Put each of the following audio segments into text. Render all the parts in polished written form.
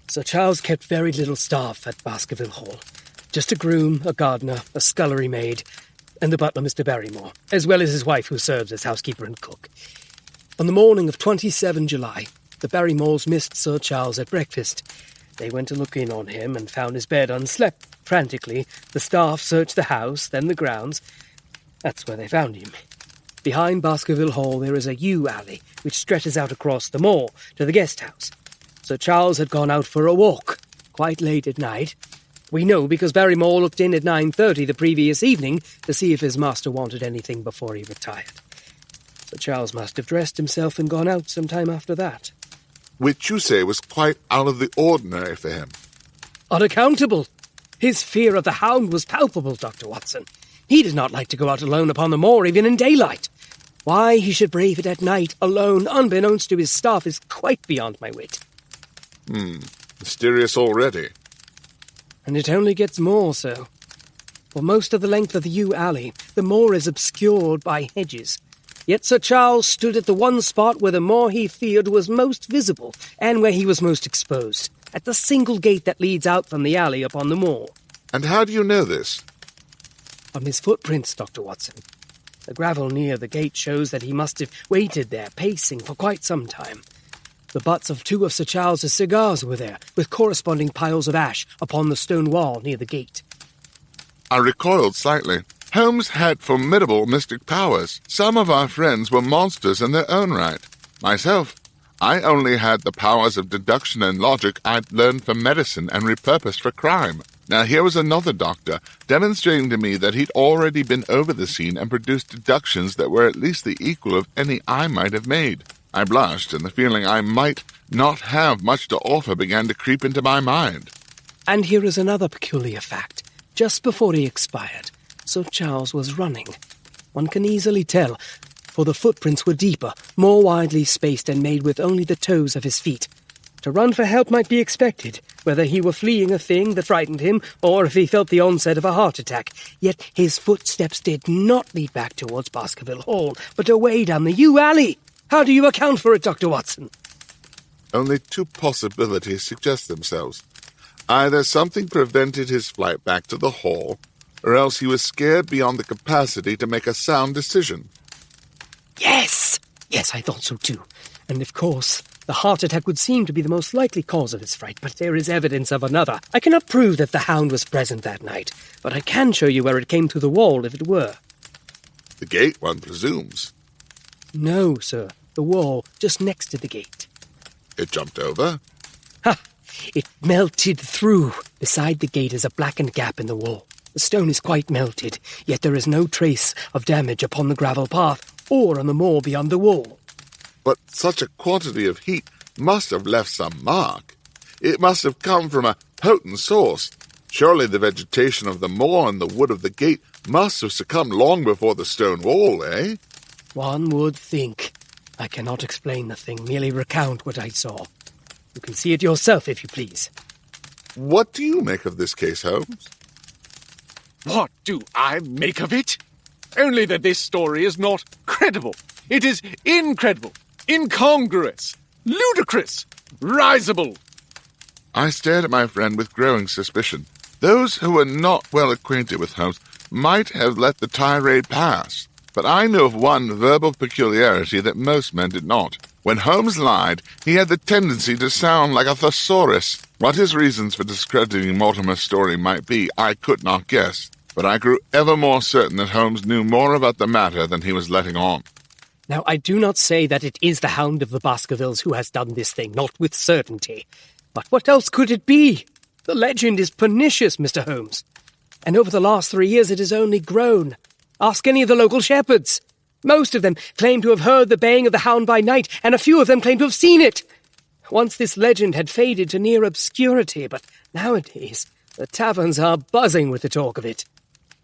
Sir Charles kept very little staff at Baskerville Hall. Just a groom, a gardener, a scullery maid, and the butler, Mr. Barrymore, as well as his wife, who serves as housekeeper and cook. On the morning of 27 July, the Barrymores missed Sir Charles at breakfast. They went to look in on him and found his bed unslept. Frantically, the staff searched the house, then the grounds. That's where they found him. Behind Baskerville Hall there is a yew alley, which stretches out across the moor to the guest house. Sir Charles had gone out for a walk, quite late at night. We know because Barrymore looked in at 9:30 the previous evening to see if his master wanted anything before he retired. Sir Charles must have dressed himself and gone out some time after that. Which you say was quite out of the ordinary for him. Unaccountable. His fear of the hound was palpable, Dr. Watson. He did not like to go out alone upon the moor, even in daylight. Why he should brave it at night, alone, unbeknownst to his staff, is quite beyond my wit. Mysterious already. And it only gets more so. For most of the length of the yew alley, the moor is obscured by hedges. Yet Sir Charles stood at the one spot where the moor he feared was most visible, and where he was most exposed, at the single gate that leads out from the alley upon the moor. And how do you know this? From his footprints, Dr. Watson. The gravel near the gate shows that he must have waited there, pacing, for quite some time. The butts of 2 of Sir Charles's cigars were there, with corresponding piles of ash upon the stone wall near the gate. I recoiled slightly. Holmes had formidable mystic powers. Some of our friends were monsters in their own right. Myself, I only had the powers of deduction and logic I'd learned from medicine and repurposed for crime. Now here was another doctor, demonstrating to me that he'd already been over the scene and produced deductions that were at least the equal of any I might have made. I blushed, and the feeling I might not have much to offer began to creep into my mind. And here is another peculiar fact. Just before he expired, Sir Charles was running. One can easily tell, for the footprints were deeper, more widely spaced and made with only the toes of his feet. To run for help might be expected, whether he were fleeing a thing that frightened him, or if he felt the onset of a heart attack. Yet his footsteps did not lead back towards Baskerville Hall, but away down the yew alley. How do you account for it, Dr. Watson? Only 2 possibilities suggest themselves. Either something prevented his flight back to the hall, or else he was scared beyond the capacity to make a sound decision. Yes, I thought so too. And of course, the heart attack would seem to be the most likely cause of his fright, but there is evidence of another. I cannot prove that the hound was present that night, but I can show you where it came through the wall if it were. The gate, one presumes. No, sir. The wall just next to the gate. It jumped over? Ha! It melted through. Beside the gate is a blackened gap in the wall. The stone is quite melted, yet there is no trace of damage upon the gravel path or on the moor beyond the wall. But such a quantity of heat must have left some mark. It must have come from a potent source. Surely the vegetation of the moor and the wood of the gate must have succumbed long before the stone wall, eh? One would think. I cannot explain the thing, merely recount what I saw. You can see it yourself, if you please. What do you make of this case, Holmes? What do I make of it? Only that this story is not credible. It is incredible, incongruous, ludicrous, risible. I stared at my friend with growing suspicion. Those who were not well acquainted with Holmes might have let the tirade pass. But I knew of one verbal peculiarity that most men did not. When Holmes lied, he had the tendency to sound like a thesaurus. What his reasons for discrediting Mortimer's story might be, I could not guess. But I grew ever more certain that Holmes knew more about the matter than he was letting on. Now, I do not say that it is the Hound of the Baskervilles who has done this thing, not with certainty. But what else could it be? The legend is pernicious, Mr. Holmes. And over the last 3 years it has only grown. Ask any of the local shepherds. Most of them claim to have heard the baying of the hound by night, and a few of them claim to have seen it. Once this legend had faded to near obscurity, but nowadays the taverns are buzzing with the talk of it.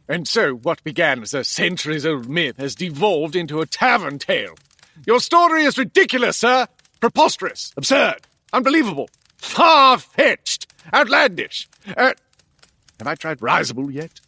And so what began as a centuries-old myth has devolved into a tavern tale. Your story is ridiculous, sir. Preposterous, absurd, unbelievable, far-fetched, outlandish. Have I tried risible yet?